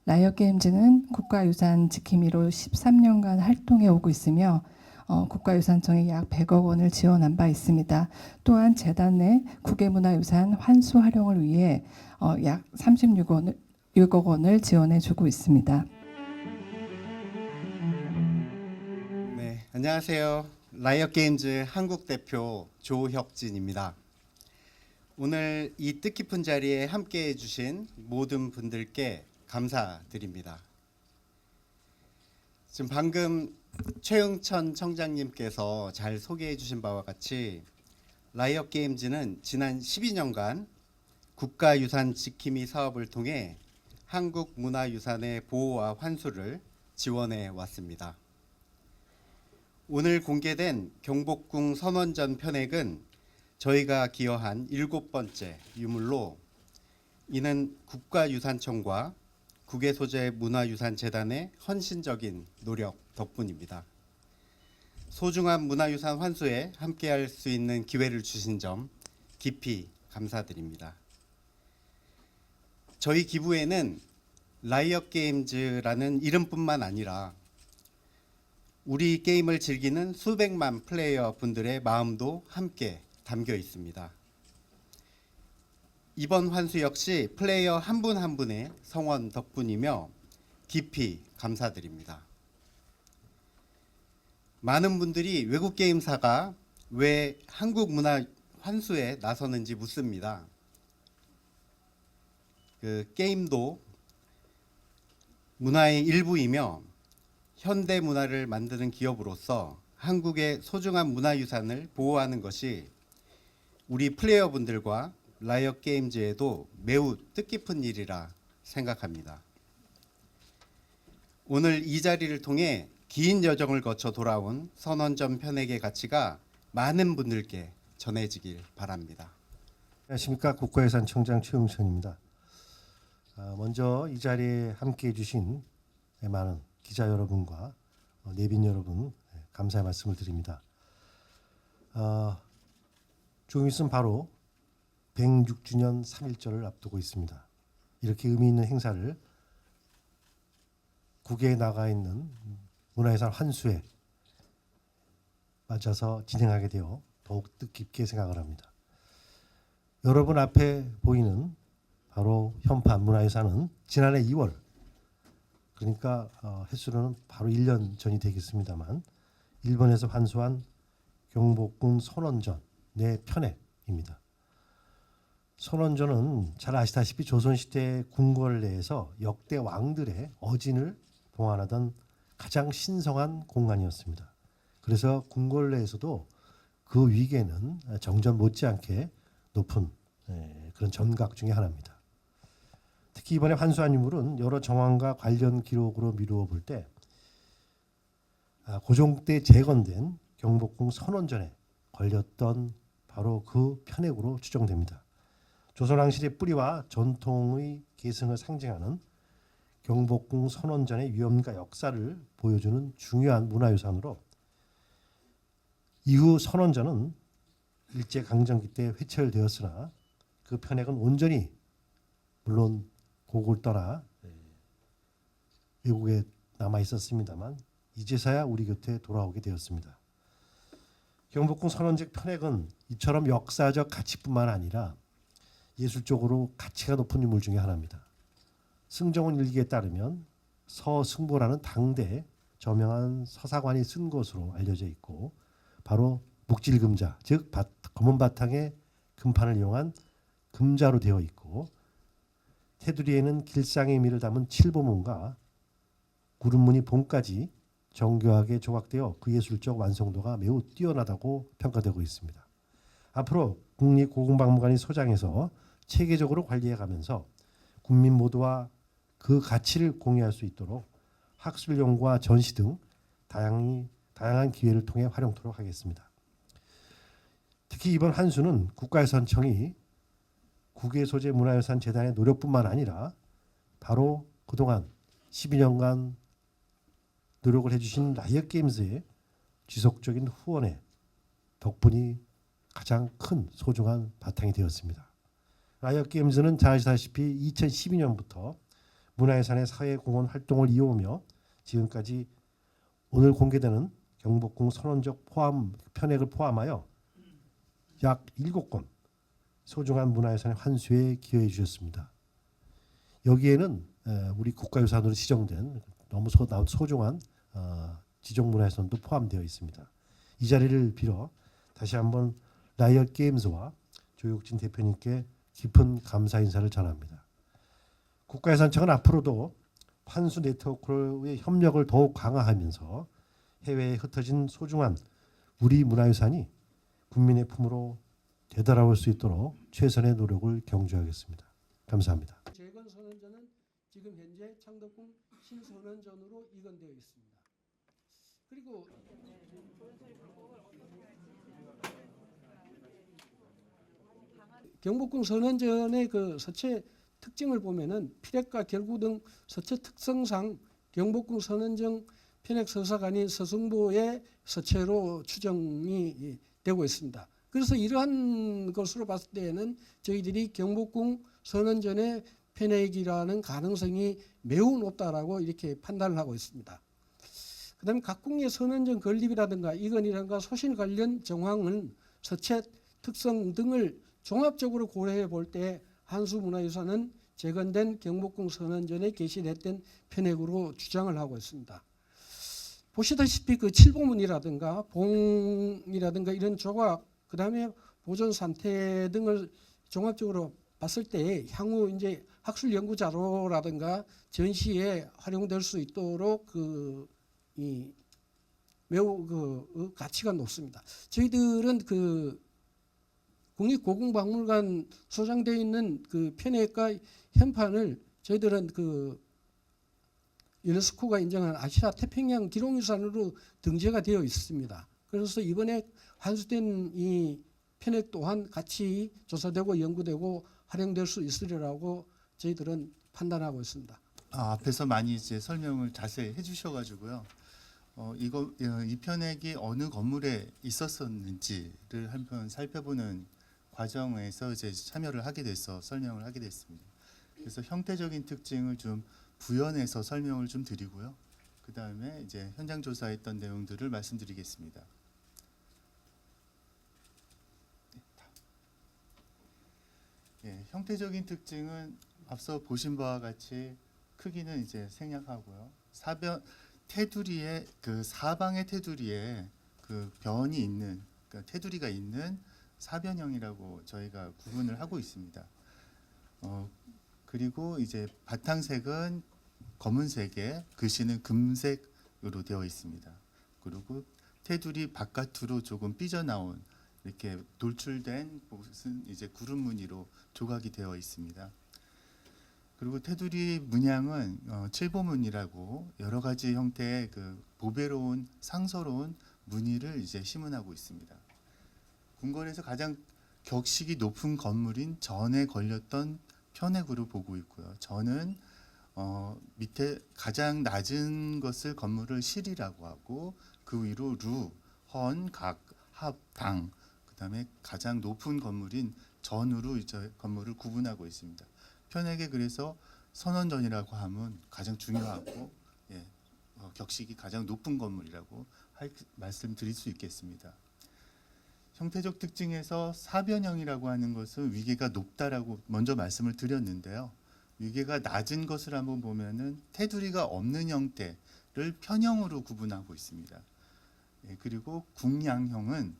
라이엇 게임즈는 국가유산 지킴이로 13년간 활동해 오고 있으며 국가유산청에 약 100억 원을 지원한 바 있습니다. 또한 재단 내 국외문화유산 환수 활용을 위해 약 36억 원을 지원해 주고 있습니다. 네, 안녕하세요. 라이엇 게임즈 한국 대표 조혁진입니다. 오늘 이 뜻깊은 자리에 함께해 주신 모든 분들께 감사드립니다. 지금 방금 최응천 청장님께서 잘 소개해 주신 바와 같이 라이엇 게임즈는 지난 12년간 국가유산 지킴이 사업을 통해 한국 문화유산의 보호와 환수를 지원해 왔습니다. 오늘 공개된 경복궁 선원전 편액은 저희가 기여한 7번째 유물로 이는 국가유산청과 국외소재문화유산재단의 헌신적인 노력 덕분입니다. 소중한 문화유산 환수에 함께할 수 있는 기회를 주신 점 깊이 감사드립니다. 저희 기부에는 라이엇 게임즈라는 이름뿐만 아니라 우리 게임을 즐기는 수백만 플레이어 분들의 마음도 함께 담겨 있습니다. 이번 환수 역시 플레이어 한 분 한 분의 성원 덕분이며 깊이 감사드립니다. 많은 분들이 외국 게임사가 왜 한국 문화 환수에 나서는지 묻습니다. 게임도 문화의 일부이며 현대 문화를 만드는 기업으로서 한국의 소중한 문화유산을 보호하는 것이 우리 플레이어분들과 라이엇 게임즈에도 매우 뜻깊은 일이라 생각합니다. 오늘 이 자리를 통해 긴 여정을 거쳐 돌아온 선원전 편액의 가치가 많은 분들께 전해지길 바랍니다. 안녕하십니까. 국가유산청장 최응천입니다. 먼저 이 자리에 함께해 주신 많은 기자 여러분과 내빈 여러분 감사의 말씀을 드립니다. 조금 있으면 바로 106주년 3.1절을 앞두고 있습니다. 이렇게 의미 있는 행사를 국외에 나가 있는 문화유산 환수에 맞아서 진행하게 되어 더욱 뜻깊게 생각을 합니다. 여러분 앞에 보이는 바로 현판 문화유산은 지난해 2월 그러니까 횟수로는 바로 1년 전이 되겠습니다만 일본에서 환수한 경복궁 선원전 내 편액입니다. 선원전은 잘 아시다시피 조선시대 궁궐 내에서 역대 왕들의 어진을 보관하던 가장 신성한 공간이었습니다. 그래서 궁궐 내에서도 그 위계는 정전 못지않게 높은 그런 전각 중에 하나입니다. 특히 이번에 환수한 유물은 여러 정황과 관련 기록으로 미루어 볼 때 고종 때 재건된 경복궁 선원전에 걸렸던 바로 그 편액으로 추정됩니다. 조선왕실의 뿌리와 전통의 계승을 상징하는 경복궁 선원전의 위엄과 역사를 보여주는 중요한 문화유산으로 이후 선원전은 일제강점기 때 회철되었으나 그 편액은 온전히 물론 고국을 떠나 외국에 남아 있었습니다만 이제서야 우리 곁에 돌아오게 되었습니다. 경복궁 선원적 편액은 이처럼 역사적 가치뿐만 아니라 예술적으로 가치가 높은 유물 중에 하나입니다. 승정원 일기에 따르면 서승보라는 당대 저명한 서사관이 쓴 것으로 알려져 있고 바로 묵질금자, 즉 검은 바탕에 금판을 이용한 금자로 되어 있고 테두리에는 길상의 의미를 담은 칠보문과 구름무늬 봉까지 정교하게 조각되어 그 예술적 완성도가 매우 뛰어나다고 평가되고 있습니다. 앞으로 국립고궁박물관이 소장해서 체계적으로 관리해가면서 국민 모두와 그 가치를 공유할 수 있도록 학술연구와 전시 등 다양한 기회를 통해 활용토록 하겠습니다. 특히 이번 환수는 국가유산청이 국외소재문화유산재단의 노력뿐만 아니라 바로 그동안 12년간 노력을 해주신 라이엇 게임즈의 지속적인 후원의 덕분이 가장 큰 소중한 바탕이 되었습니다. 라이엇 게임즈는 잘 아시다시피 2012년부터 문화유산의 사회공헌 활동을 이어오며 지금까지 오늘 공개되는 경복궁 선원적 편액을 포함하여 약 7건 소중한 문화유산의 환수에 기여해 주셨습니다. 여기에는 우리 국가유산으로 지정된 너무 소중한 지정문화유산도 포함되어 있습니다. 이 자리를 빌어 다시 한번 라이엇 게임즈와 조육진 대표님께 깊은 감사 인사를 전합니다. 국가유산청은 앞으로도 환수 네트워크의 협력을 더욱 강화하면서 해외에 흩어진 소중한 우리 문화유산이 국민의 품으로 되돌아올 수 있도록 최선의 노력을 경주하겠습니다. 감사합니다. 재건 선원전은 지금 현재 창덕궁 신선원전으로 이관되어 있습니다. 그리고 경복궁 선원전의 그 서체 특징을 보면은 피력과 결구 등 서체 특성상 경복궁 선원전 편액 서사관인 서승보의 서체로 추정이 되고 있습니다. 그래서 이러한 것으로 봤을 때에는 저희들이 경복궁 선원전의 편액이라는 가능성이 매우 높다라고 이렇게 판단을 하고 있습니다. 그다음에 각 궁의 선원전 건립이라든가 이건이라든가 소신 관련 정황은 서체 특성 등을 종합적으로 고려해 볼 때 한수문화유산은 재건된 경복궁 선원전에 게시됐던 편액으로 주장을 하고 있습니다. 보시다시피 그 칠보문이라든가 봉이라든가 이런 조각, 그 다음에 보존 상태 등을 종합적으로 봤을 때 향후 이제 학술 연구 자료라든가 전시에 활용될 수 있도록 매우 가치가 높습니다. 저희들은 그 국립고궁박물관 소장되어 있는 그 편액과 현판을 저희들은 그 유네스코가 인정한 아시아 태평양 기록유산으로 등재가 되어 있습니다. 그래서 이번에 환수된 이 편액 또한 같이 조사되고 연구되고 활용될 수 있으리라고 저희들은 판단하고 있습니다. 앞에서 많이 이제 설명을 자세히 해주셔가지고요. 이 편액이 어느 건물에 있었었는지를 한번 살펴보는 과정에서 이제 참여를 하게 돼서 설명을 하게 됐습니다. 그래서 형태적인 특징을 좀 부연해서 설명을 좀 드리고요. 그 다음에 이제 현장 조사했던 내용들을 말씀드리겠습니다. 형태적인 특징은 앞서 보신 바와 같이 크기는 이제 생략하고요. 테두리에 그 사방의 테두리에 그 변이 있는 그러니까 테두리가 있는 사변형이라고 저희가 구분을 하고 있습니다. 그리고 이제 바탕색은 검은색에 글씨는 금색으로 되어 있습니다. 그리고 테두리 바깥으로 조금 삐져나온 이렇게 돌출된 곳은 이제 구름 무늬로 조각이 되어 있습니다. 그리고 테두리 문양은 칠보문이라고 여러 가지 형태의 그 보배로운 상서로운 무늬를 이제 심은하고 있습니다. 궁궐에서 가장 격식이 높은 건물인 전에 걸렸던 편액으로 보고 있고요. 전은 밑에 가장 낮은 것을 건물을 실이라고 하고 그 위로 루, 헌, 각, 합, 당 그다음에 가장 높은 건물인 전으로 이제 건물을 구분하고 있습니다. 편액에 그래서 선원전이라고 하면 가장 중요하고 격식이 가장 높은 건물이라고 말씀드릴 수 있겠습니다. 형태적 특징에서 사변형이라고 하는 것은 위계가 높다라고 먼저 말씀을 드렸는데요. 위계가 낮은 것을 한번 보면은 테두리가 없는 형태를 편형으로 구분하고 있습니다. 그리고 궁양형은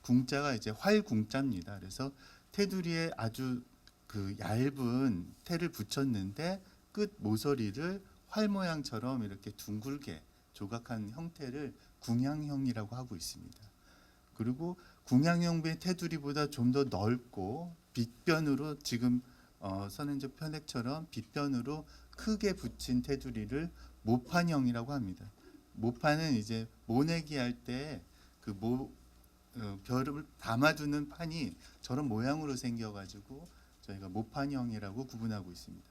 궁자가 이제 활궁자입니다. 그래서 테두리에 아주 그 얇은 테를 붙였는데 끝 모서리를 활 모양처럼 이렇게 둥글게 조각한 형태를 궁양형이라고 하고 있습니다. 그리고 궁양형의 테두리보다 좀 더 넓고 빗변으로 지금 선행적 편액처럼 빗변으로 크게 붙인 테두리를 모판형이라고 합니다. 모판은 이제 모내기 할 때 그 별을 담아두는 판이 저런 모양으로 생겨가지고 저희가 모판형이라고 구분하고 있습니다.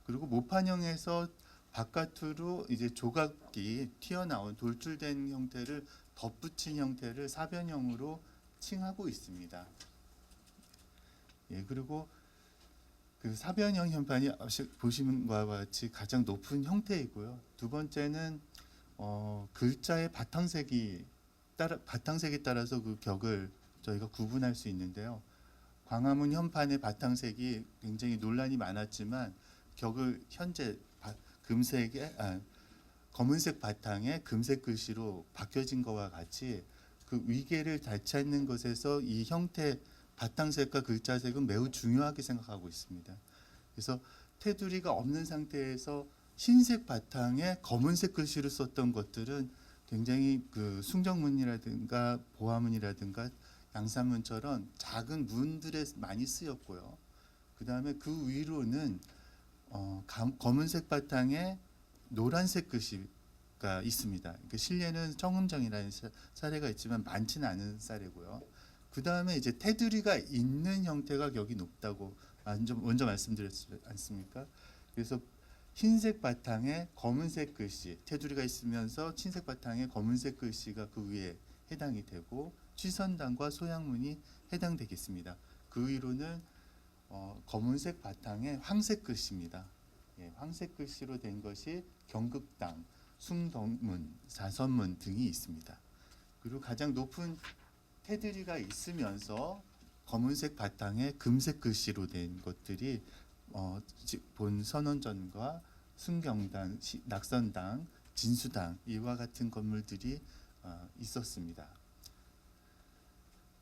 그리고 모판형에서 바깥으로 이제 조각이 튀어나온 돌출된 형태를 덧붙인 형태를 사변형으로 칭하고 있습니다. 그리고 그 사변형 현판이 보시는 것과 같이 가장 높은 형태이고요. 두 번째는 글자의 바탕색에 따라서 그 격을 저희가 구분할 수 있는데요. 광화문 현판의 바탕색이 굉장히 논란이 많았지만 격을 현재 검은색 바탕에 금색 글씨로 바뀌어진 것과 같이 그 위계를 잘 찾는 것에서 이 형태 바탕색과 글자색은 매우 중요하게 생각하고 있습니다. 그래서 테두리가 없는 상태에서 흰색 바탕에 검은색 글씨를 썼던 것들은 굉장히 그 숭정문이라든가 보화문이라든가 양산문처럼 작은 문들에 많이 쓰였고요. 그 다음에 그 위로는 검은색 바탕에 노란색 글씨가 있습니다. 그 실례는 청음정이라는 사례가 있지만 많지는 않은 사례고요. 그 다음에 이제 테두리가 있는 형태가 격이 높다고 먼저 말씀드렸지 않습니까? 그래서 흰색 바탕에 검은색 글씨, 테두리가 있으면서 흰색 바탕에 검은색 글씨가 그 위에 해당이 되고 취선단과 소양문이 해당되겠습니다. 그 위로는 검은색 바탕에 황색 글씨입니다. 예, 황색 글씨로 된 것이 경극당, 숭덕문, 사선문 등이 있습니다. 그리고 가장 높은 테두리가 있으면서 검은색 바탕에 금색 글씨로 된 것들이 본 선원전과 순경당, 낙선당, 진수당 이와 같은 건물들이 있었습니다.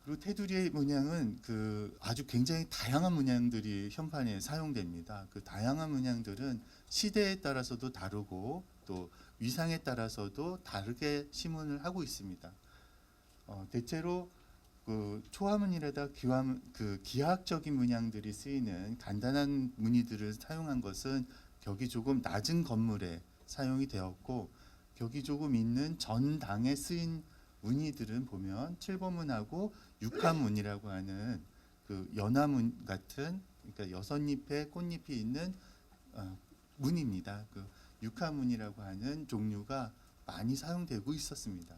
그리고 테두리의 문양은 그 아주 굉장히 다양한 문양들이 현판에 사용됩니다. 그 다양한 문양들은 시대에 따라서도 다르고 또 위상에 따라서도 다르게 시문을 하고 있습니다. 대체로 그 초화문이라다 기하학적인 문양들이 쓰이는 간단한 무늬들을 사용한 것은 격이 조금 낮은 건물에 사용이 되었고, 격이 조금 있는 전당에 쓰인 무늬들은 보면 7번문하고 6한문이라고 하는 그 연화문 같은, 그러니까 6잎의 꽃잎이 있는 문입니다. 그 6한문이라고 하는 종류가 많이 사용되고 있었습니다.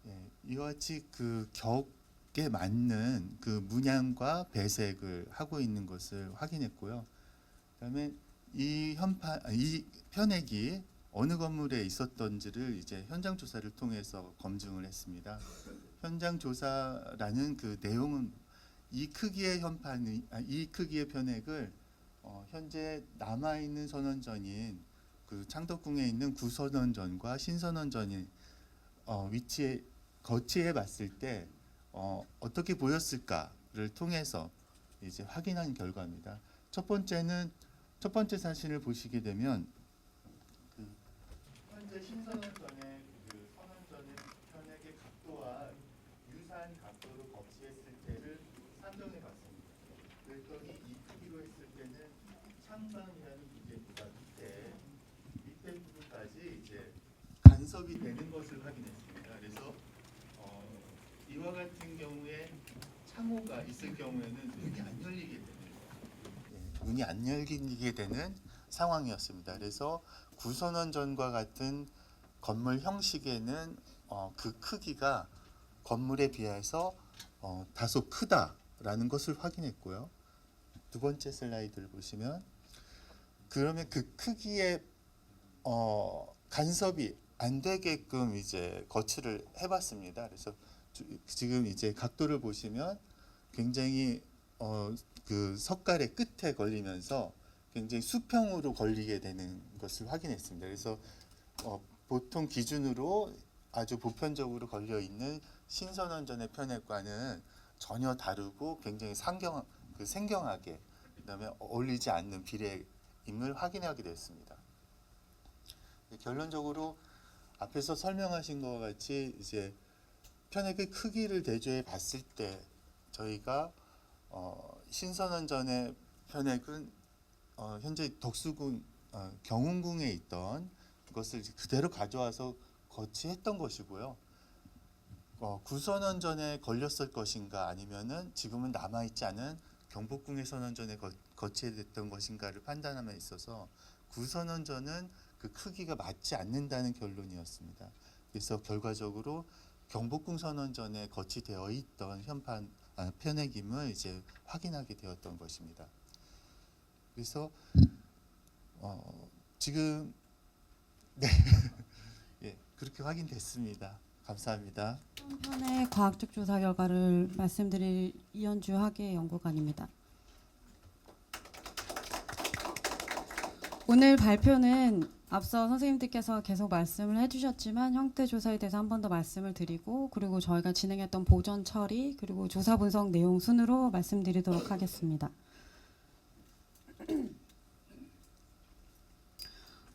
예, 이와 같이 그 격에 맞는 그 문양과 배색을 하고 있는 것을 확인했고요. 그다음에 이 편액이 어느 건물에 있었던지를 이제 현장 조사를 통해서 검증을 했습니다. 현장 조사라는 그 내용은 이 크기의 이 크기의 편액을 현재 남아 있는 선원전인 그 창덕궁에 있는 구선원전과 신선원전이 거치해 봤을 때 어떻게 보였을까를 통해서 이제 확인한 결과입니다. 첫 번째 사진을 보시게 되면 그 현재 신선원전의 그 선원전의 편액의 각도와 유사한 각도로 거치했을 때를 산정해 봤습니다. 그랬더니 이 크기로 했을 때는 창방이라는 기계보다 밑에 부분까지 이제 간섭이 되는 것을 확인했습니다. 그래서 이와 같은 경우에 창호가 있을 경우에는 문이 안 열리게 됩니다. 문이 안 열리게 되는 상황이었습니다. 그래서 구선원전과 같은 건물 형식에는 그 크기가 건물에 비해서 다소 크다라는 것을 확인했고요. 두 번째 슬라이드를 보시면 그러면 그 크기에 간섭이 안 되게끔 이제 거치를 해봤습니다. 그래서 지금 이제 각도를 보시면 굉장히 그 석갈의 끝에 걸리면서 굉장히 수평으로 걸리게 되는 것을 확인했습니다. 그래서 보통 기준으로 아주 보편적으로 걸려 있는 신선원전의 편액과는 전혀 다르고 굉장히 생경하게 그다음에 어울리지 않는 비례임을 확인하게 됐습니다. 결론적으로 앞에서 설명하신 것과 같이 이제 편액의 크기를 대조해 봤을 때 저희가 신선원전의 편액은 현재 덕수궁 경운궁에 있던 것을 그대로 가져와서 거치했던 것이고요. 구선원전에 걸렸을 것인가 아니면은 지금은 남아 있지 않은 경복궁의 선원전에 거치됐던 것인가를 판단함에 있어서 구선원전은 그 크기가 맞지 않는다는 결론이었습니다. 그래서 결과적으로 경복궁 선원전에 거치되어 있던 편액임을 이제 확인하게 되었던 것입니다. 그래서 지금 네, 예, 그렇게 확인됐습니다. 감사합니다. 한편의 과학적 조사 결과를 말씀드릴 이현주 학예 연구관입니다. 오늘 발표는 앞서 선생님들께서 계속 말씀을 해주셨지만 형태 조사에 대해서 한 번 더 말씀을 드리고 그리고 저희가 진행했던 보전 처리 그리고 조사 분석 내용 순으로 말씀드리도록 하겠습니다.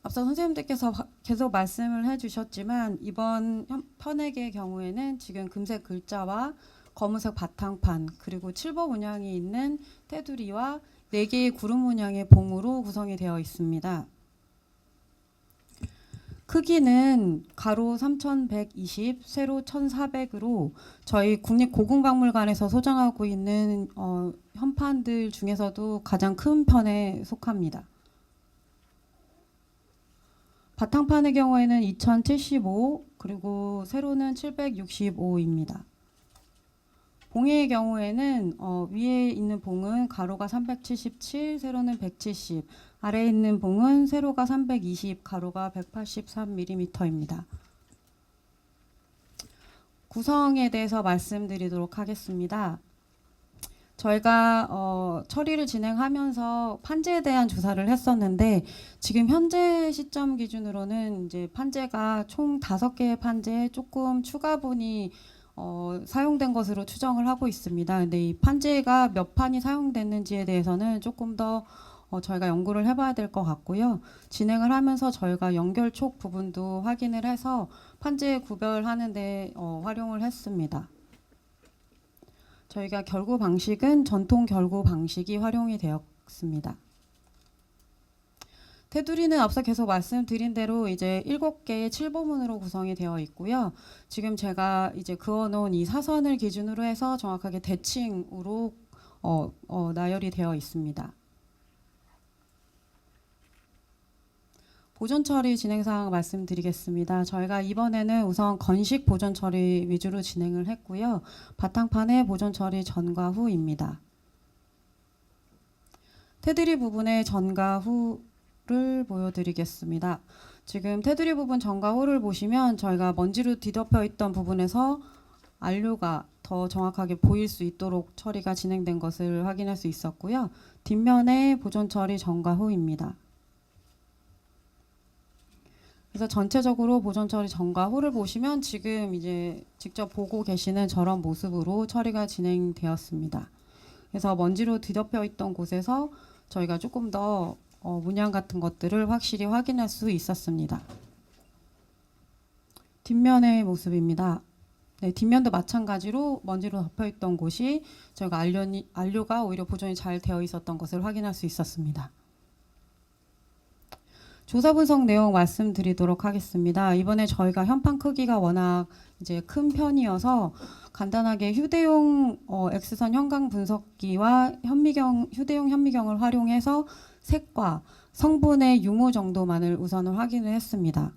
앞서 선생님들께서 계속 말씀을 해주셨지만 이번 편액의 경우에는 지금 금색 글자와 검은색 바탕판 그리고 7번 문양이 있는 테두리와 4개의 구름 문양의 봉으로 구성이 되어 있습니다. 크기는 가로 3120, 세로 1400으로 저희 국립고궁박물관에서 소장하고 있는 현판들 중에서도 가장 큰 편에 속합니다. 바탕판의 경우에는 2075 그리고 세로는 765입니다. 봉의 경우에는 위에 있는 봉은 가로가 377, 세로는 170, 아래에 있는 봉은 세로가 320, 가로가 183mm입니다. 구성에 대해서 말씀드리도록 하겠습니다. 저희가 처리를 진행하면서 판재에 대한 조사를 했었는데 지금 현재 시점 기준으로는 이제 판재가 총 5개의 판재에 조금 추가분이 사용된 것으로 추정을 하고 있습니다. 근데 이 판재가 몇 판이 사용됐는지에 대해서는 조금 더 저희가 연구를 해봐야 될 것 같고요. 진행을 하면서 저희가 연결촉 부분도 확인을 해서 판재 구별하는 데 활용을 했습니다. 저희가 결구 방식은 전통 결구 방식이 활용이 되었습니다. 테두리는 앞서 계속 말씀드린 대로 이제 7개의 7보문으로 구성이 되어 있고요. 지금 제가 이제 그어놓은 이 사선을 기준으로 해서 정확하게 대칭으로 나열이 되어 있습니다. 보존 처리 진행 사항 말씀드리겠습니다. 저희가 이번에는 우선 건식 보존 처리 위주로 진행을 했고요. 바탕판의 보존 처리 전과 후입니다. 테두리 부분의 전과 후를 보여드리겠습니다. 지금 테두리 부분 전과 후를 보시면 저희가 먼지로 뒤덮여 있던 부분에서 안료가 더 정확하게 보일 수 있도록 처리가 진행된 것을 확인할 수 있었고요. 뒷면의 보존 처리 전과 후입니다. 그래서 전체적으로 보존 처리 전과 후를 보시면 지금 이제 직접 보고 계시는 저런 모습으로 처리가 진행되었습니다. 그래서 먼지로 뒤덮여 있던 곳에서 저희가 조금 더 문양 같은 것들을 확실히 확인할 수 있었습니다. 뒷면의 모습입니다. 네, 뒷면도 마찬가지로 먼지로 덮여 있던 곳이 저희가 안료가 오히려 보존이 잘 되어 있었던 것을 확인할 수 있었습니다. 조사 분석 내용 말씀드리도록 하겠습니다. 이번에 저희가 현판 크기가 워낙 이제 큰 편이어서 간단하게 휴대용 X선 현강 분석기와 휴대용 현미경을 활용해서 색과 성분의 유무 정도만을 우선을 확인을 했습니다.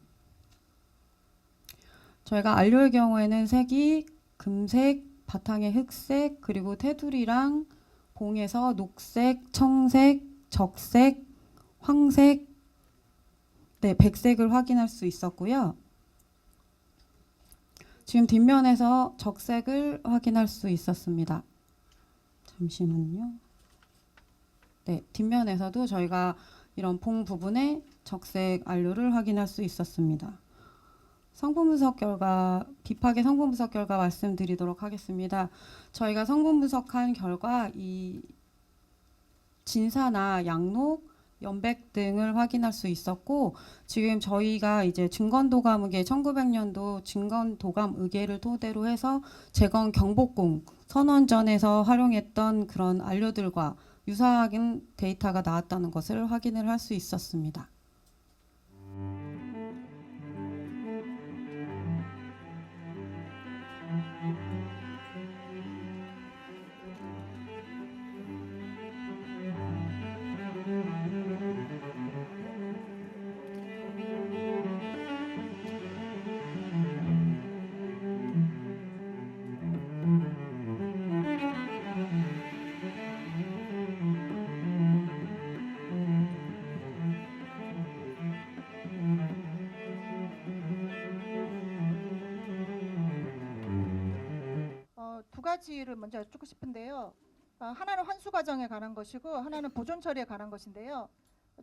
저희가 안료의 경우에는 색이 금색, 바탕의 흑색, 그리고 테두리랑 봉에서 녹색, 청색, 적색, 황색, 네, 백색을 확인할 수 있었고요. 지금 뒷면에서 적색을 확인할 수 있었습니다. 잠시만요. 네, 뒷면에서도 저희가 이런 봉 부분에 적색 안료를 확인할 수 있었습니다. 성분 분석 결과, 비파계 성분 분석 결과 말씀드리도록 하겠습니다. 저희가 성분 분석한 결과 이 진사나 양록, 연백 등을 확인할 수 있었고 지금 저희가 이제 증건도감의계 1900년도 증건도감의계를 토대로 해서 재건 경복궁 선원전에서 활용했던 그런 안료들과 유사한 데이터가 나왔다는 것을 확인을 할 수 있었습니다. 가지를 먼저 여쭙고 싶은데요. 하나는 환수 과정에 관한 것이고 하나는 보존 처리에 관한 것인데요.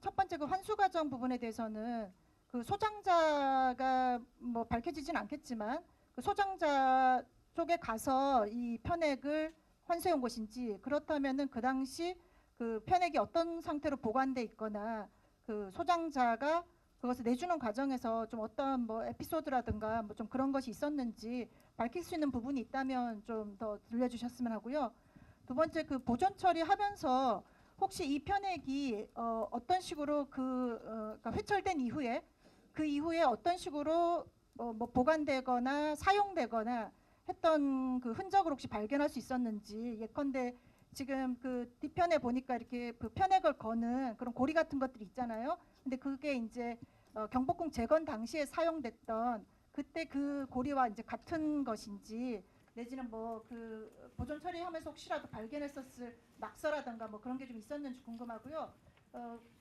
첫 번째 그 환수 과정 부분에 대해서는 그 소장자가 뭐 밝혀지진 않겠지만 그 소장자 쪽에 가서 이 편액을 환수해 온 것인지, 그렇다면은 그 당시 그 편액이 어떤 상태로 보관돼 있거나 그 소장자가 그것을 내주는 과정에서 좀 어떤 뭐 에피소드라든가 뭐 좀 그런 것이 있었는지 밝힐 수 있는 부분이 있다면 좀 더 들려주셨으면 하고요. 두 번째 그 보존 처리하면서 혹시 이 편액이 어떤 식으로 그러니까 회철된 이후에 그 이후에 어떤 식으로 뭐 보관되거나 사용되거나 했던 그 흔적을 혹시 발견할 수 있었는지. 예컨대 지금 그 뒤편에 보니까 이렇게 그 편액을 거는 그런 고리 같은 것들이 있잖아요. 근데 그게 이제 경복궁 재건 당시에 사용됐던 그때 그 고리와 이제 같은 것인지, 내지는 뭐 그 보존 처리하면서 혹시라도 발견했었을 낙서라든가 뭐 그런 게 좀 있었는지 궁금하고요.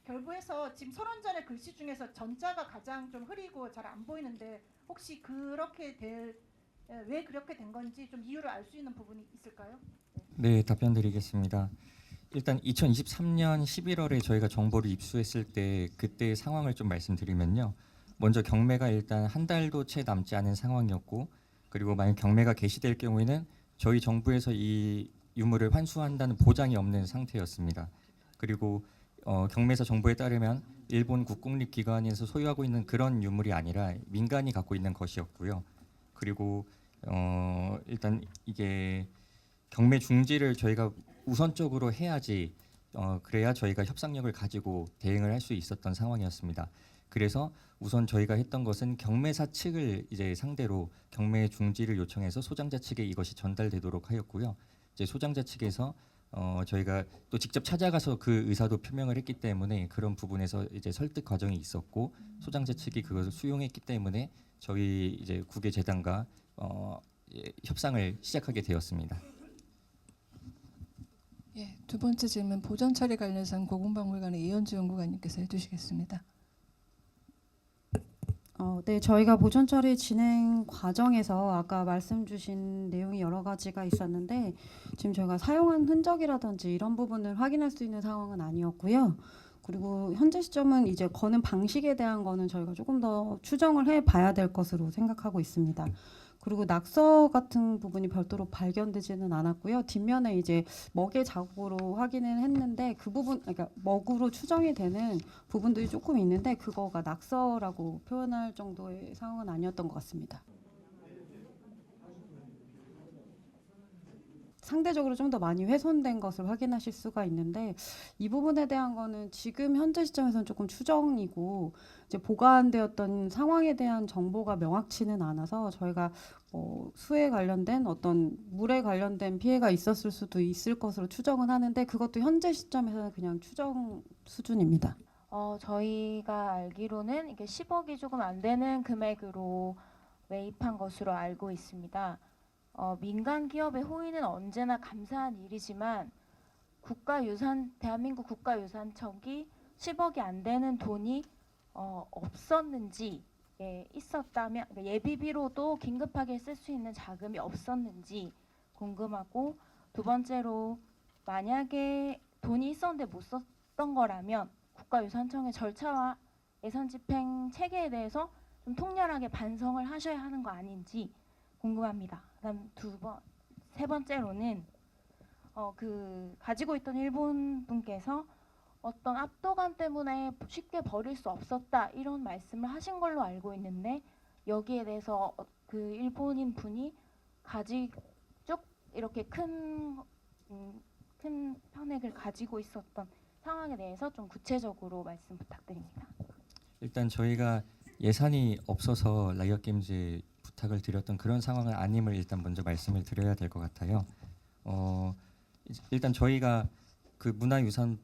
결부해서 지금 선원전의 글씨 중에서 전자가 가장 좀 흐리고 잘 안 보이는데 혹시 왜 그렇게 된 건지 좀 이유를 알 수 있는 부분이 있을까요? 네, 답변 드리겠습니다. 일단 2023년 11월에 저희가 정보를 입수했을 때 그때의 상황을 좀 말씀드리면요. 먼저 경매가 일단 한 달도 채 남지 않은 상황이었고, 그리고 만약 경매가 개시될 경우에는 저희 정부에서 이 유물을 환수한다는 보장이 없는 상태였습니다. 그리고 경매사 정보에 따르면 일본 국공립기관에서 소유하고 있는 그런 유물이 아니라 민간이 갖고 있는 것이었고요. 그리고 일단 이게 경매 중지를 저희가 우선적으로 해야지 그래야 저희가 협상력을 가지고 대응을 할 수 있었던 상황이었습니다. 그래서 우선 저희가 했던 것은 경매사 측을 이제 상대로 경매 중지를 요청해서 소장자 측에 이것이 전달되도록 하였고요. 이제 소장자 측에서 저희가 또 직접 찾아가서 그 의사도 표명을 했기 때문에 그런 부분에서 이제 설득 과정이 있었고, 소장자 측이 그것을 수용했기 때문에 저희 이제 국외재단과 협상을 시작하게 되었습니다. 예, 두 번째 질문 보존 처리 관련해서는 고궁박물관의 이현주 연구관님께서 해주시겠습니다. 네, 저희가 보존 처리 진행 과정에서 아까 말씀 주신 내용이 여러 가지가 있었는데 지금 저희가 사용한 흔적이라든지 이런 부분을 확인할 수 있는 상황은 아니었고요. 그리고 현재 시점은 이제 거는 방식에 대한 거는 저희가 조금 더 추정을 해 봐야 될 것으로 생각하고 있습니다. 그리고 낙서 같은 부분이 별도로 발견되지는 않았고요. 뒷면에 이제 먹의 자국으로 확인을 했는데 그 부분, 그러니까 먹으로 추정이 되는 부분들이 조금 있는데 그거가 낙서라고 표현할 정도의 상황은 아니었던 것 같습니다. 상대적으로 좀 더 많이 훼손된 것을 확인하실 수가 있는데 이 부분에 대한 거는 지금 현재 시점에서는 조금 추정이고 이제 보관되었던 상황에 대한 정보가 명확치는 않아서 저희가 수에 관련된 어떤 물에 관련된 피해가 있었을 수도 있을 것으로 추정은 하는데 그것도 현재 시점에서는 그냥 추정 수준입니다. 저희가 알기로는 이게 10억이 조금 안 되는 금액으로 매입한 것으로 알고 있습니다. 민간 기업의 호의는 언제나 감사한 일이지만 대한민국 국가유산청이 10억이 안 되는 돈이 없었는지, 있었다면 예비비로도 긴급하게 쓸 수 있는 자금이 없었는지 궁금하고, 두 번째로 만약에 돈이 있었는데 못 썼던 거라면 국가유산청의 절차와 예산 집행 체계에 대해서 좀 통렬하게 반성을 하셔야 하는 거 아닌지 궁금합니다. 그다음 세 번째로는 가지고 있던 일본 분께서 어떤 압도감 때문에 쉽게 버릴 수 없었다 이런 말씀을 하신 걸로 알고 있는데 여기에 대해서 그 일본인 분이 쭉 이렇게 큰 편액을 가지고 있었던 상황에 대해서 좀 구체적으로 말씀 부탁드립니다. 일단 저희가 예산이 없어서 라이엇 게임즈에 부탁을 드렸던 그런 상황은 아님을 일단 먼저 말씀을 드려야 될 것 같아요. 일단 저희가 그 문화유산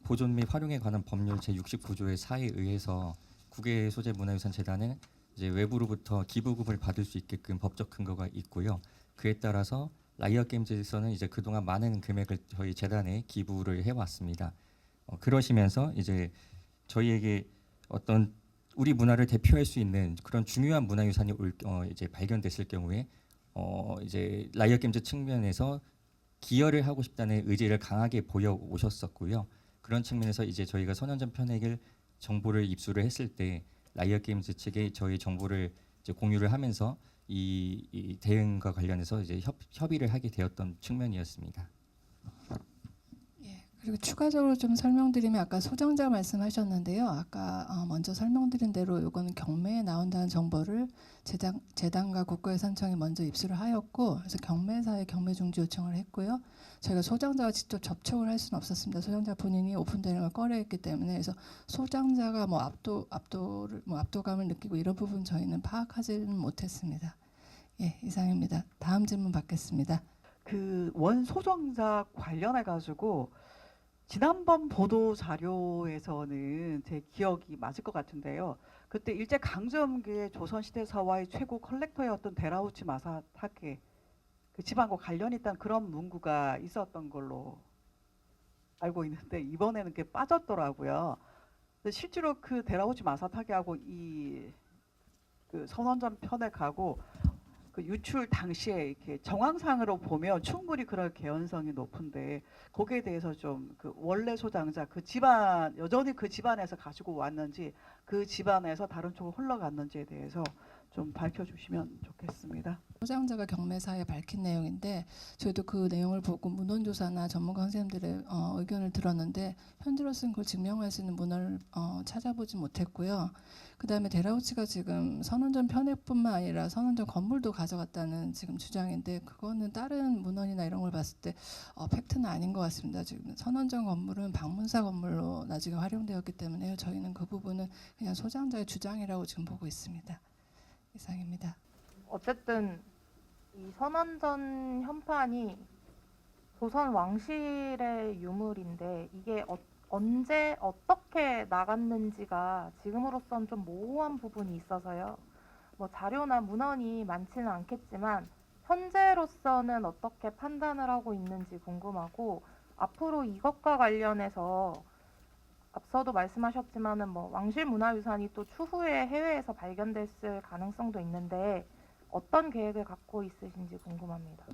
보존 및 활용에 관한 법률 제69조의 4에 의해서 국외소재문화유산재단은 이제 외부로부터 기부금을 받을 수 있게끔 법적 근거가 있고요. 그에 따라서 라이엇 게임즈에서는 이제 그동안 많은 금액을 저희 재단에 기부를 해왔습니다. 그러시면서 이제 저희에게 어떤 우리 문화를 대표할 수 있는 그런 중요한 문화유산이 이제 발견됐을 경우에 이제 라이엇 게임즈 측면에서 기여를 하고 싶다는 의지를 강하게 보여 오셨었고요. 그런 측면에서 이제 저희가 선언전 편액을 정보를 입수를 했을 때 라이엇 게임즈 측에 저희 정보를 이제 공유를 하면서 이 대응과 관련해서 이제 협의를 하게 되었던 측면이었습니다. 예, 그리고 추가적으로 좀 설명드리면 아까 소정자 말씀하셨는데요. 아까 먼저 설명드린 대로 이거는 경매에 나온다는 정보를 재단과 국가유산청이 먼저 입수를 하였고, 그래서 경매사에 경매 중지 요청을 했고요. 저희가 소장자와 직접 접촉을 할 수는 없었습니다. 소장자 본인이 오픈되는 걸 꺼려했기 때문에. 그래서 소장자가 뭐 압도감을 느끼고 이런 부분 저희는 파악하지는 못했습니다. 예, 이상입니다. 다음 질문 받겠습니다. 그 원소정자 관련해 가지고 지난번 보도 자료에서는 제 기억이 맞을 것 같은데요. 그때 일제 강점기의 조선시대 사화의 최고 컬렉터였던 데라우치 마사타케 그 집안과 관련 있다는 그런 문구가 있었던 걸로 알고 있는데 이번에는 그게 빠졌더라고요. 근데 실제로 그 데라우치 마사타케하고 이 그 선원전 편액하고 그 유출 당시에 이렇게 정황상으로 보면 충분히 그럴 개연성이 높은데 거기에 대해서 좀 그 원래 소장자 그 집안 여전히 그 집안에서 가지고 왔는지 그 집안에서 다른 쪽으로 흘러갔는지에 대해서 좀 밝혀주시면 좋겠습니다. 소장자가 경매사에 밝힌 내용인데 저희도 그 내용을 보고 문헌조사나 전문가 선생님들의 의견을 들었는데 현재로서는 그걸 증명할 수 있는 문헌을 찾아보지 못했고요. 그다음에 데라우치가 지금 선원전 편액뿐만 아니라 선원전 건물도 가져갔다는 지금 주장인데 그거는 다른 문헌이나 이런 걸 봤을 때 팩트는 아닌 것 같습니다. 지금 선원전 건물은 방문사 건물로 나중에 활용되었기 때문에 저희는 그 부분은 그냥 소장자의 주장이라고 지금 보고 있습니다. 이상입니다. 어쨌든 이 선원전 현판이 조선 왕실의 유물인데 이게 언제 어떻게 나갔는지가 지금으로선 좀 모호한 부분이 있어서요. 뭐 자료나 문헌이 많지는 않겠지만 현재로서는 어떻게 판단을 하고 있는지 궁금하고 앞으로 이것과 관련해서 앞서도 말씀하셨지만은 뭐 왕실 문화유산이 또 추후에 해외에서 발견됐을 가능성도 있는데 어떤 계획을 갖고 있으신지 궁금합니다.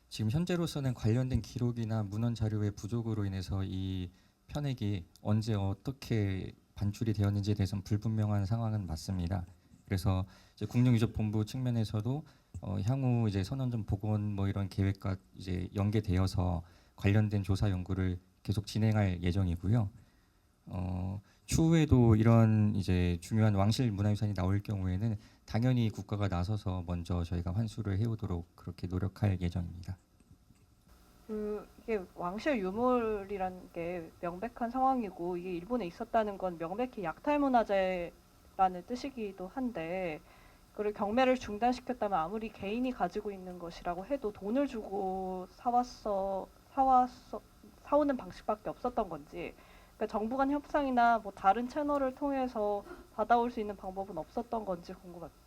지금 현재로서는 관련된 기록이나 문헌 자료의 부족으로 인해서 이 편액이 언제 어떻게 반출이 되었는지에 대해서는 불분명한 상황은 맞습니다. 그래서 이제 국립유적본부 측면에서도 향후 이제 선원전 복원 뭐 이런 계획과 이제 연계되어서 관련된 조사 연구를 계속 진행할 예정이고요. 추후에도 이런 이제 중요한 왕실 문화유산이 나올 경우에는 당연히 국가가 나서서 먼저 저희가 환수를 해오도록 그렇게 노력할 예정입니다. 이게 왕실 유물이라는 게 명백한 상황이고 이게 일본에 있었다는 건 명백히 약탈문화재라는 뜻이기도 한데 그걸 경매를 중단시켰다면 아무리 개인이 가지고 있는 것이라고 해도 돈을 주고 사오는 방식밖에 없었던 건지 그러니까 정부 간 협상이나 뭐 다른 채널을 통해서 받아올 수 있는 방법은 없었던 건지 궁금합니다.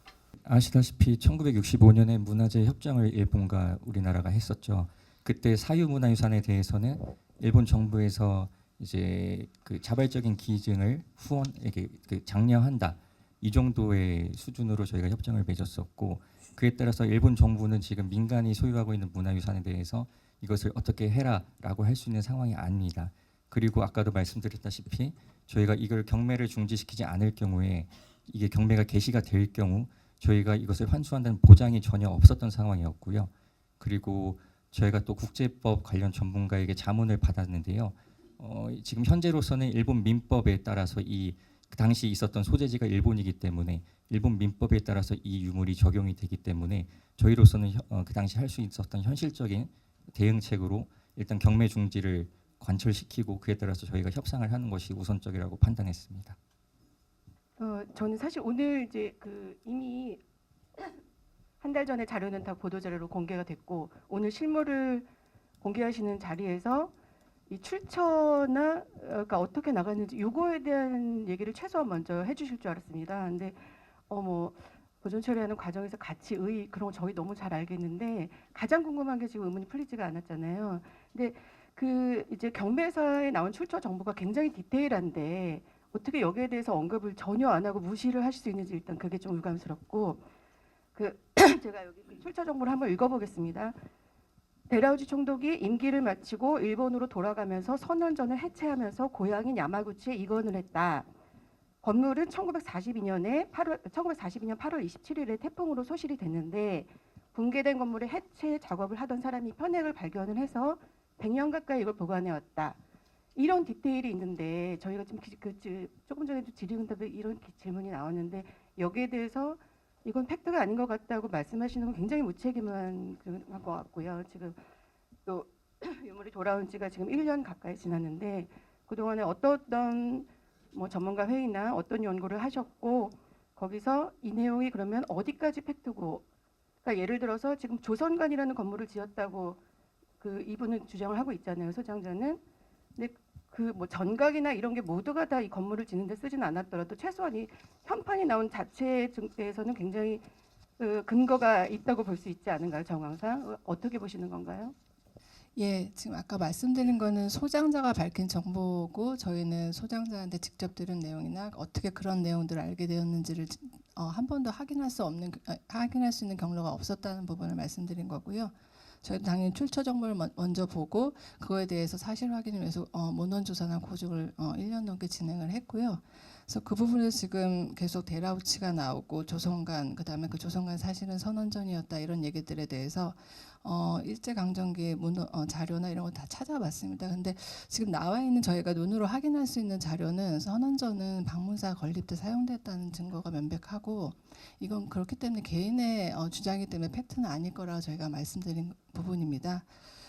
아시다시피 1965년에 문화재 협정을 일본과 우리나라가 했었죠. 그때 사유문화유산에 대해서는 일본 정부에서 이제 그 자발적인 기증을 후원에게 장려한다 이 정도의 수준으로 저희가 협정을 맺었었고 그에 따라서 일본 정부는 지금 민간이 소유하고 있는 문화유산에 대해서 이것을 어떻게 해라라고 할 수 있는 상황이 아닙니다. 그리고 아까도 말씀드렸다시피 저희가 이걸 경매를 중지시키지 않을 경우에 이게 경매가 개시가 될 경우 저희가 이것을 환수한다는 보장이 전혀 없었던 상황이었고요. 그리고 저희가 또 국제법 관련 전문가에게 자문을 받았는데요. 지금 현재로서는 일본 민법에 따라서 그 당시 있었던 소재지가 일본이기 때문에 일본 민법에 따라서 이 유물이 적용이 되기 때문에 저희로서는 그 당시 할 수 있었던 현실적인 대응책으로 일단 경매 중지를 관철시키고 그에 따라서 저희가 협상을 하는 것이 우선적이라고 판단했습니다. 저는 사실 오늘 이제 이미 한 달 전에 자료는 다 보도 자료로 공개가 됐고 오늘 실물을 공개하시는 자리에서 이 출처나 그러니까 어떻게 나갔는지 요거에 대한 얘기를 최소한 먼저 해주실 줄 알았습니다. 근데 뭐 보존 처리하는 과정에서 같이 그런 거 저희 너무 잘 알겠는데 가장 궁금한 게 지금 의문이 풀리지가 않았잖아요. 근데 이제 경매사에 나온 출처 정보가 굉장히 디테일한데 어떻게 여기에 대해서 언급을 전혀 안 하고 무시를 하실 수 있는지 일단 그게 좀 의감스럽고 제가 여기 그 출처 정보를 한번 읽어보겠습니다. 데라우치 총독이 임기를 마치고 일본으로 돌아가면서 선언전을 해체하면서 고향인 야마구치에 이건을 했다. 건물은 1942년 8월 27일에 태풍으로 소실이 됐는데 붕괴된 건물의 해체 작업을 하던 사람이 편액을 발견을 해서 100년 가까이 이걸 보관해왔다. 이런 디테일이 있는데 저희가 지금 조금 전에도 질의응답에 이런 질문이 나왔는데 여기에 대해서 이건 팩트가 아닌 것 같다고 말씀하시는 건 굉장히 무책임한 것 같고요. 지금 또 유물이 돌아온 지가 지금 1년 가까이 지났는데 그동안에 어떤 뭐 전문가 회의나 어떤 연구를 하셨고 거기서 이 내용이 그러면 어디까지 팩트고, 그러니까 예를 들어서 지금 조선관이라는 건물을 지었다고 그 이분은 주장을 하고 있잖아요, 소장자는. 근데 그 뭐 전각이나 이런 게 모두가 다 이 건물을 짓는데 쓰지는 않았더라도 최소한 이 현판이 나온 자체에 대해서는 굉장히 근거가 있다고 볼 수 있지 않은가요, 정황상? 어떻게 보시는 건가요? 예, 지금 아까 말씀드린 거는 소장자가 밝힌 정보고 저희는 소장자한테 직접 들은 내용이나 어떻게 그런 내용들을 알게 되었는지를 한 번도 확인할 수 있는 경로가 없었다는 부분을 말씀드린 거고요. 저희도 당연히 출처 정보를 먼저 보고 그거에 대해서 사실 확인을 위해서 문헌 조사나 고증을 1년 넘게 진행을 했고요. 그래서 그 부분을 지금 계속 데라우치가 나오고 조선관, 그다음에 그 조선관 사실은 선원전이었다 이런 얘기들에 대해서 일제강점기 자료나 이런 거 다 찾아봤습니다. 근데 지금 나와 있는 저희가 눈으로 확인할 수 있는 자료는 선원전은 방문사 건립 때 사용됐다는 증거가 명백하고 이건 그렇기 때문에 개인의 주장이기 때문에 팩트는 아닐 거라고 저희가 말씀드린 부분입니다.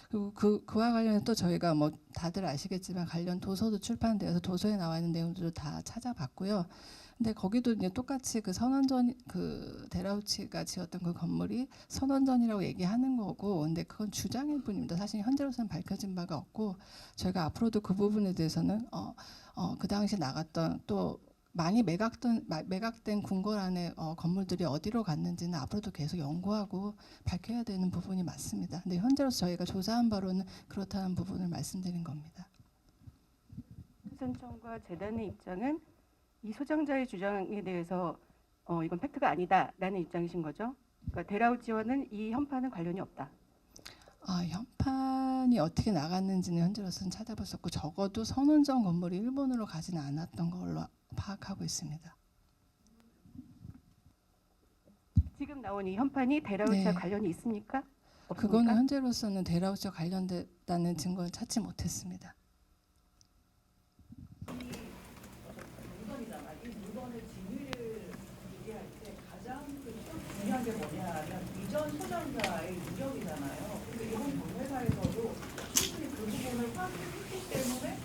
그리고 그와 관련해 또 저희가 뭐 다들 아시겠지만 관련 도서도 출판되어서 도서에 나와 있는 내용들을 다 찾아봤고요. 근데 거기도 이제 똑같이 그 선원전 그 데라우치가 지었던 그 건물이 선원전이라고 얘기하는 거고, 근데 그건 주장일 뿐입니다. 사실 현재로서는 밝혀진 바가 없고 저희가 앞으로도 그 부분에 대해서는 그 당시 나갔던 또 많이 매각된 궁궐 안에 건물들이 어디로 갔는지는 앞으로도 계속 연구하고 밝혀야 되는 부분이 맞습니다. 근데 현재로서 저희가 조사한 바로는 그렇다는 부분을 말씀드린 겁니다. 해산청과 재단의 입장은 이 소장자의 주장에 대해서 이건 팩트가 아니다라는 입장이신 거죠? 그러니까 데라우치와는 이 현판은 관련이 없다. 현판이 어떻게 나갔는지는 현재로서는 찾아볼 수 없고 적어도 선원전 건물이 일본으로 가지는 않았던 걸로 파악하고 있습니다. 지금 나온 이 현판이 데라우치와 네. 관련이 있습니까? 없습니까? 그거는 현재로서는 데라우치와 관련됐다는 증거를 찾지 못했습니다. 중요한 게 뭐냐면 이전 소장자의 누적이잖아요. 근데 이번 경매사에서도 충분히 그 부분을 파악했기 때문에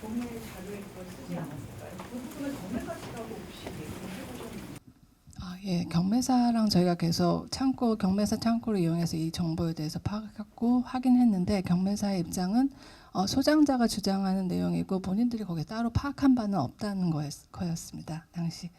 경매 자료에 그걸 쓰지 않았을까요? 그 부분을 경매가치라고 혹시 얘기를 해보셨나요? 예, 경매사랑 저희가 계속 경매사 창고를 이용해서 이 정보에 대해서 파악했고 확인했는데 경매사의 입장은 소장자가 주장하는 내용이고 본인들이 거기에 따로 파악한 바는 없다는 거였습니다, 당시.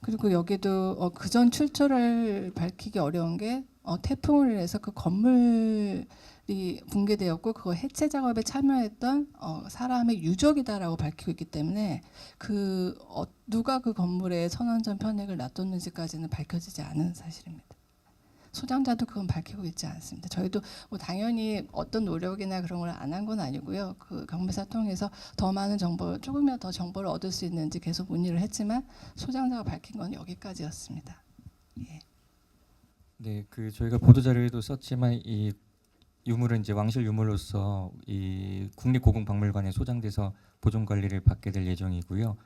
그리고 여기도 그전 출처를 밝히기 어려운 게 태풍을 인해서 그 건물이 붕괴되었고 그거 해체 작업에 참여했던 사람의 유족이다라고 밝히고 있기 때문에 누가 그 건물에 선원전 편액을 놔뒀는지까지는 밝혀지지 않은 사실입니다. 소장자도 그건 밝히고 있지 않습니다. 저희도 뭐 당연히 어떤 노력이나 그런 걸 안 한 건 아니고요. 그 경매사 통해서 더 많은 조금이라도 더 정보를 얻을 수 있는지 계속 문의를 했지만 소장자가 밝힌 건 여기까지였습니다. 예. 네, 저희가 보도 자료에도 썼지만 이 유물은 이제 왕실 유물로서 이 국립고궁박물관에 소장돼서 보존 관리를 받게 될 예정이고요.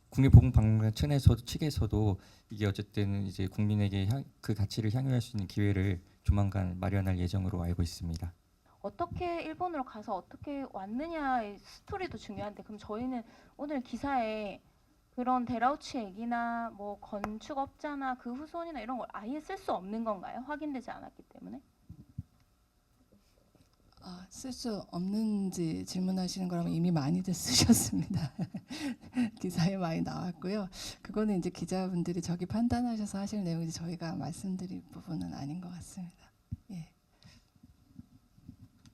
국립보궁박물관 측에서도 이게 어쨌든 이제 국민에게 그 가치를 향유할 수 있는 기회를 조만간 마련할 예정으로 알고 있습니다. 어떻게 일본으로 가서 어떻게 왔느냐의 스토리도 중요한데 그럼 저희는 오늘 기사에 그런 데라우치 얘기나 뭐 건축업자나 그 후손이나 이런 걸 아예 쓸 수 없는 건가요? 확인되지 않았기 때문에? 쓸 수 없는지 질문하시는 거라면 이미 많이들 쓰셨습니다. 기사에 많이 나왔고요. 그거는 이제 기자분들이 저기 판단하셔서 하실 내용이지 저희가 말씀드릴 부분은 아닌 것 같습니다. 예.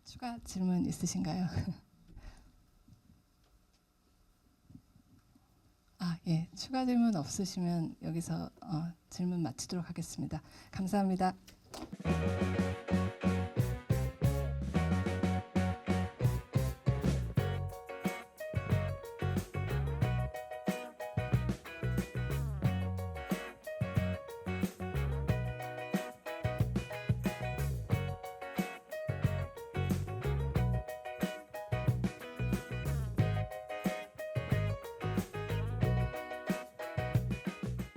추가 질문 있으신가요? 예, 추가 질문 없으시면 여기서 질문 마치도록 하겠습니다. 감사합니다.